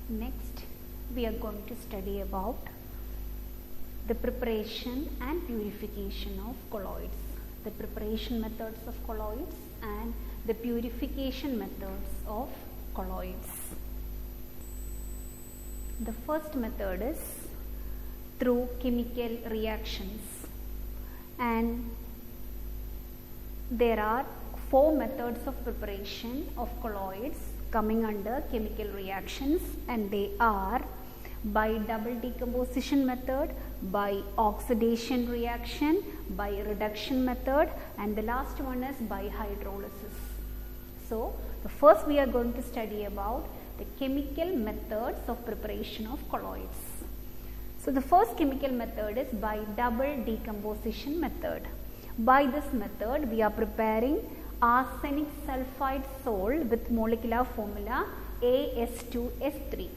Next, we are going to study about the preparation and purification of colloids, the preparation methods of colloids and the purification methods of colloids. The first method is through chemical reactions, and there are 4 methods of preparation of colloids coming under chemical reactions, and they are by double decomposition method, by oxidation reaction, by reduction method, and the last one is by hydrolysis. So, the first we are going to study about the chemical methods of preparation of colloids. So, the first chemical method is by double decomposition method. By this method, we are preparing arsenic sulfide salt with molecular formula As2S3.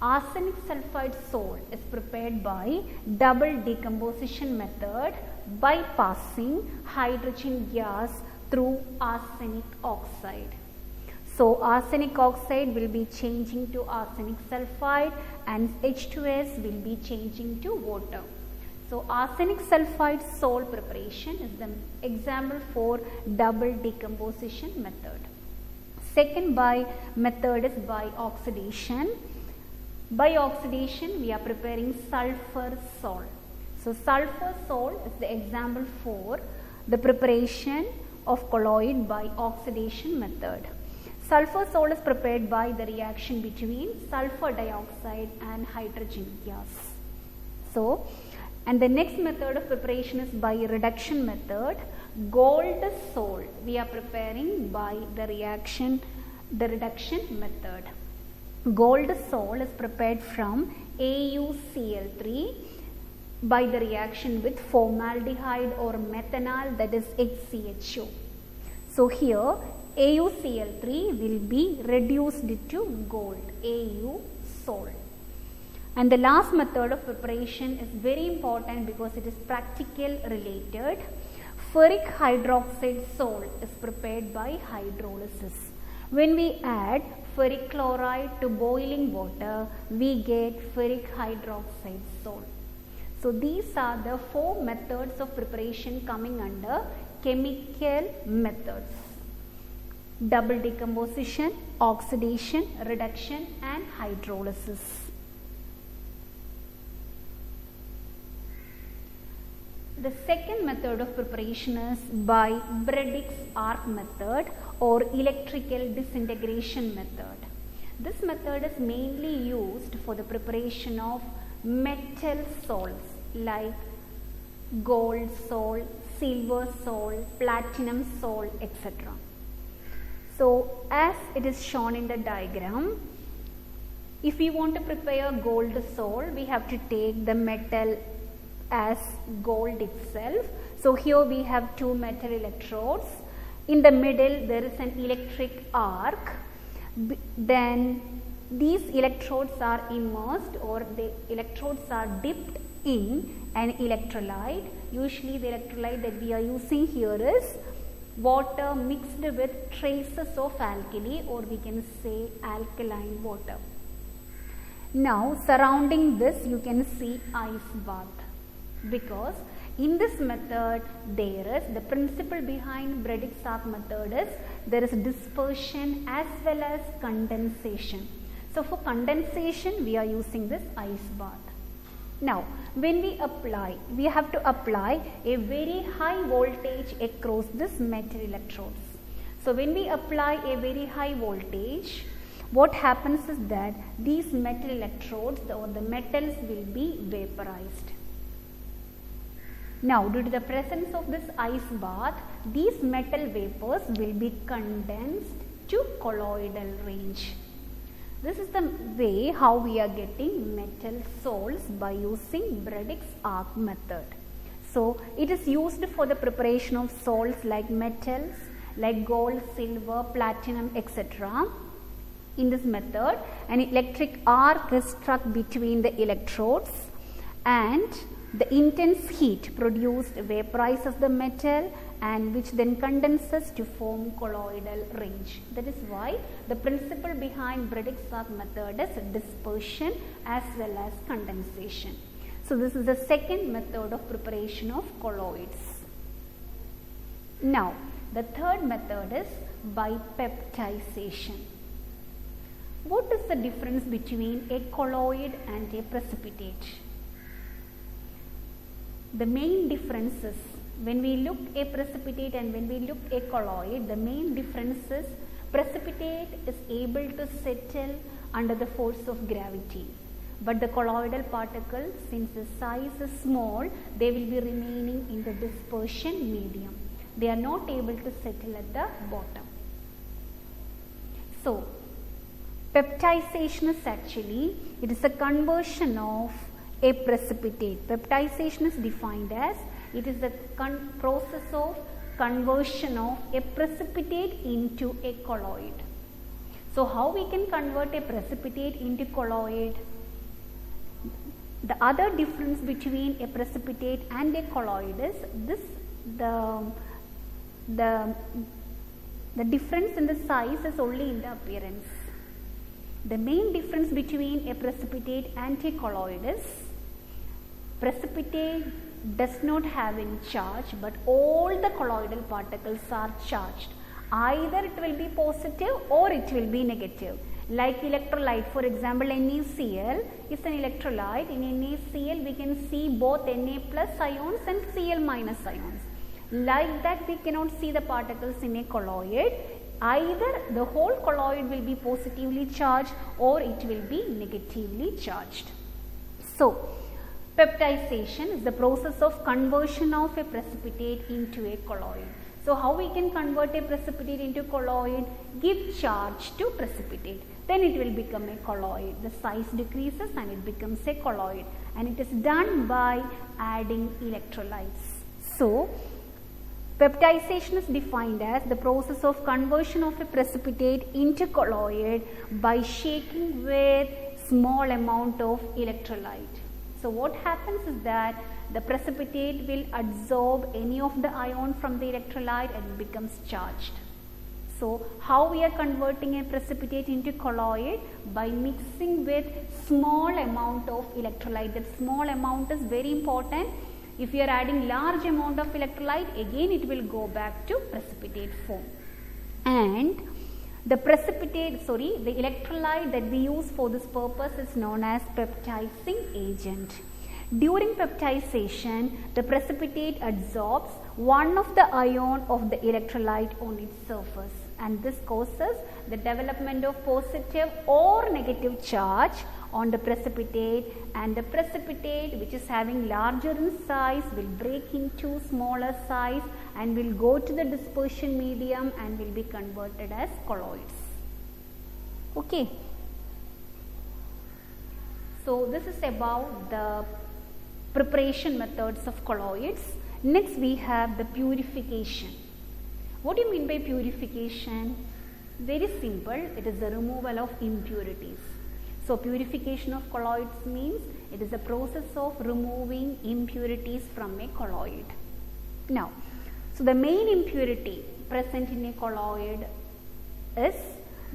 Arsenic sulfide salt is prepared by double decomposition method by passing hydrogen gas through arsenic oxide. So, arsenic oxide will be changing to arsenic sulfide and H2S will be changing to water. So, arsenic sulfide salt preparation is the example for double decomposition method. Second method is by oxidation. By oxidation, we are preparing sulfur salt. So, sulfur salt is the example for the preparation of colloid by oxidation method. Sulfur salt is prepared by the reaction between sulfur dioxide and hydrogen gas. So, and the next method of preparation is by reduction method. Gold salt we are preparing by the reduction method. Gold salt is prepared from AuCl3 by the reaction with formaldehyde or methanol, that is HCHO. So, here AuCl3 will be reduced to gold, Au salt. And the last method of preparation is very important because it is practical related. Ferric hydroxide salt is prepared by hydrolysis. When we add ferric chloride to boiling water, we get ferric hydroxide salt. So, these are the 4 methods of preparation coming under chemical methods: double decomposition, oxidation, reduction and hydrolysis. The second method of preparation is by Bredick's arc method or electrical disintegration method. This method is mainly used for the preparation of metal salts like gold salt, silver salt, platinum salt, etc. So, as it is shown in the diagram, if we want to prepare gold salt, we have to take the metal as gold itself. So, here we have 2 metal electrodes. In the middle there is an electric arc. Then these electrodes are immersed, or the electrodes are dipped in an electrolyte. Usually the electrolyte that we are using here is water mixed with traces of alkali, or we can say alkaline water. Now, surrounding this you can see ice bath, because in this method the principle behind Bredick's arc method is there is dispersion as well as condensation. So, for condensation we are using this ice bath. Now, when we have to apply a very high voltage across this metal electrodes. So, when we apply a very high voltage, what happens is that these metal electrodes or the metals will be vaporized. Now, due to the presence of this ice bath, these metal vapors will be condensed to colloidal range. This is the way how we are getting metal salts by using Bredick's arc method. So, it is used for the preparation of salts like metals like gold, silver, platinum, etc. In this method, an electric arc is struck between the electrodes, and the intense heat produced vaporizes the metal and which then condenses to form colloidal range. That is why the principle behind Bredig-Sark method is dispersion as well as condensation. So this is the second method of preparation of colloids. Now the third method is bipeptization. What is the difference between a colloid and a precipitate? The main difference is, when we look a precipitate and when we look a colloid, the main difference is precipitate is able to settle under the force of gravity. But the colloidal particles, since the size is small, they will be remaining in the dispersion medium. They are not able to settle at the bottom. So peptization is actually, it is a conversion of a precipitate. Peptization is defined as, it is the process of conversion of a precipitate into a colloid. So how we can convert a precipitate into colloid? The other difference between a precipitate and a colloid is this, the difference in the size is only in the appearance. The main difference between a precipitate and a colloid is, precipitate does not have any charge, but all the colloidal particles are charged. Either it will be positive or it will be negative. Like electrolyte, for example, NaCl is an electrolyte. In NaCl we can see both Na plus ions and Cl minus ions. Like that, we cannot see the particles in a colloid. Either the whole colloid will be positively charged or it will be negatively charged. So peptization is the process of conversion of a precipitate into a colloid. So how we can convert a precipitate into colloid? Give charge to precipitate, then it will become a colloid. The size decreases and it becomes a colloid, and it is done by adding electrolytes. So peptization is defined as the process of conversion of a precipitate into colloid by shaking with small amount of electrolyte. So what happens is that the precipitate will absorb any of the ion from the electrolyte and it becomes charged. So how we are converting a precipitate into colloid? By mixing with small amount of electrolyte. That small amount is very important. If you are adding large amount of electrolyte, again it will go back to precipitate form. And the electrolyte that we use for this purpose is known as peptizing agent. During peptization, the precipitate absorbs one of the ion of the electrolyte on its surface, and this causes the development of positive or negative charge on the precipitate, and the precipitate, which is having larger in size, will break into smaller size and will go to the dispersion medium and will be converted as colloids. Okay. So this is about the preparation methods of colloids. Next we have the purification. What do you mean by purification? Very simple, it is the removal of impurities. So purification of colloids means it is a process of removing impurities from a colloid. Now, so the main impurity present in a colloid is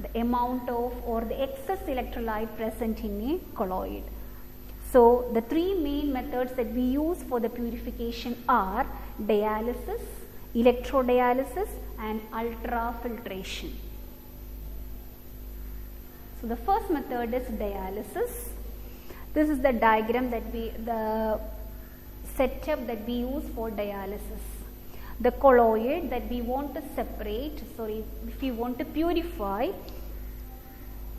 the amount of or the excess electrolyte present in a colloid. So the three main methods that we use for the purification are dialysis, electrodialysis and ultrafiltration. So the first method is dialysis. This is the diagram that the setup that we use for dialysis. The colloid that we want to separate, if we want to purify,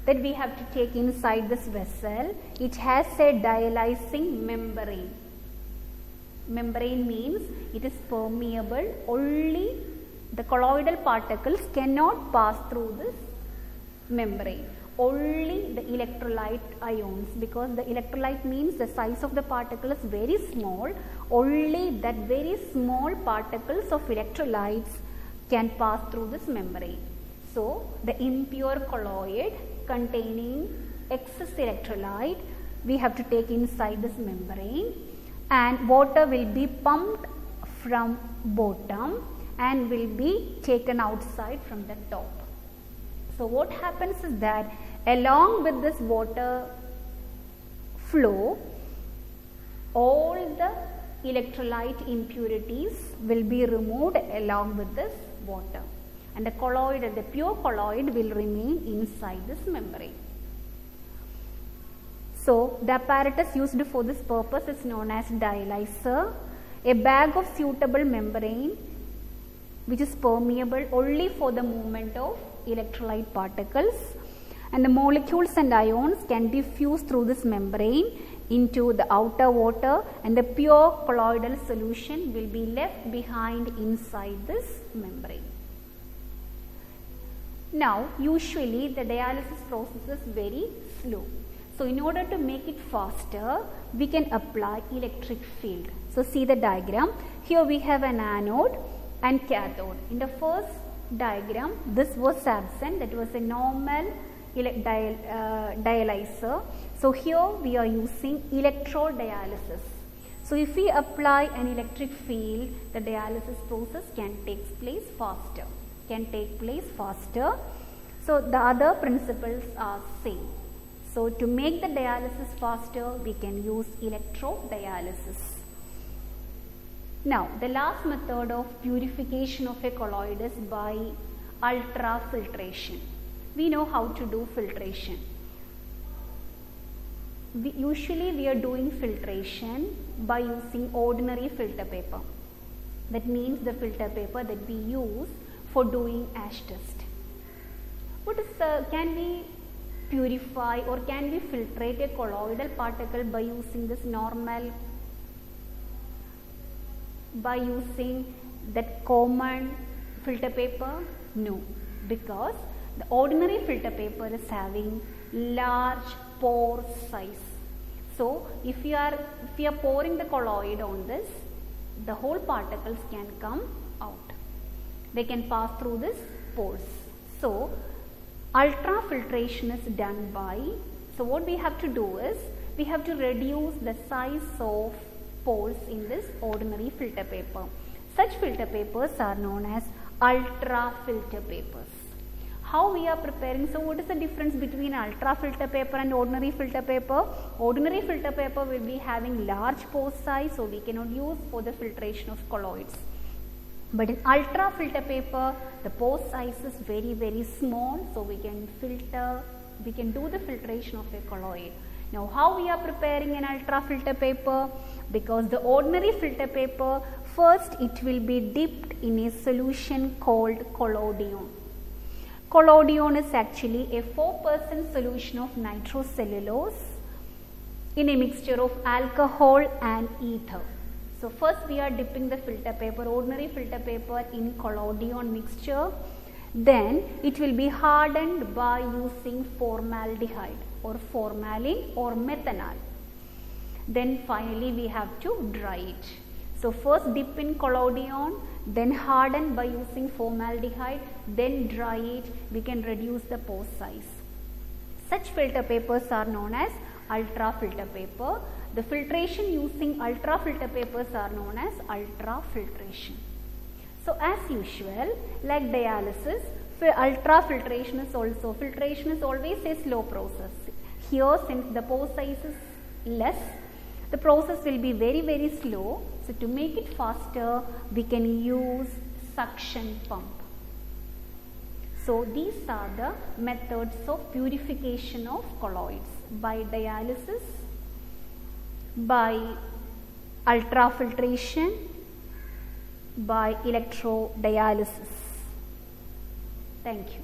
that we have to take inside this vessel. It has a dialysing membrane. Membrane means it is permeable. Only the colloidal particles cannot pass through this membrane. Only the electrolyte ions, because the electrolyte means the size of the particle is very small. Only that very small particles of electrolytes can pass through this membrane. So the impure colloid containing excess electrolyte we have to take inside this membrane, and water will be pumped from bottom and will be taken outside from the top. So what happens is that along with this water flow, all the electrolyte impurities will be removed along with this water, and the colloid, the pure colloid, will remain inside this membrane. So the apparatus used for this purpose is known as dialyzer, a bag of suitable membrane which is permeable only for the movement of electrolyte particles, and the molecules and ions can diffuse through this membrane into the outer water, and the pure colloidal solution will be left behind inside this membrane. Now usually the dialysis process is very slow. So in order to make it faster, we can apply electric field. So see the diagram. Here we have an anode and cathode. In the first diagram, this was absent, that was a normal dialyzer. So here we are using electrodialysis. So if we apply an electric field, the dialysis process can take place faster. So the other principles are same. So to make the dialysis faster, we can use electrodialysis. Now the last method of purification of a colloid is by ultrafiltration. We know how to do filtration. Usually we are doing filtration by using ordinary filter paper. That means the filter paper that we use for doing ash test. Can we purify or can we filtrate a colloidal particle by using this normal, by using that common filter paper? No, because the ordinary filter paper is having large pore size. So if you are pouring the colloid on this, the whole particles can come out. They can pass through this pores. So ultrafiltration is done by, so what we have to do is, we have to reduce the size of pores in this ordinary filter paper. Such filter papers are known as ultrafilter papers. How we are preparing? So what is the difference between ultrafilter paper and ordinary filter paper? Ordinary filter paper will be having large pore size, so we cannot use for the filtration of colloids. But in ultrafilter paper, the pore size is very, very small, so we can do the filtration of a colloid. Now how we are preparing an ultrafilter paper? Because the ordinary filter paper, first it will be dipped in a solution called collodion. Collodion is actually a 4% solution of nitrocellulose in a mixture of alcohol and ether. So first we are dipping the filter paper, ordinary filter paper, in collodion mixture. Then it will be hardened by using formaldehyde or formalin or methanol. Then finally we have to dry it. So first dip in collodion, then harden by using formaldehyde, then dry it. We can reduce the pore size. Such filter papers are known as ultrafilter paper. The filtration using ultrafilter papers are known as ultrafiltration. So as usual, like dialysis, ultrafiltration is also, filtration is always a slow process. Here, since the pore size is less, the process will be very, very slow. So to make it faster, we can use suction pump. So these are the methods of purification of colloids: by dialysis, by ultrafiltration, by electrodialysis. Thank you.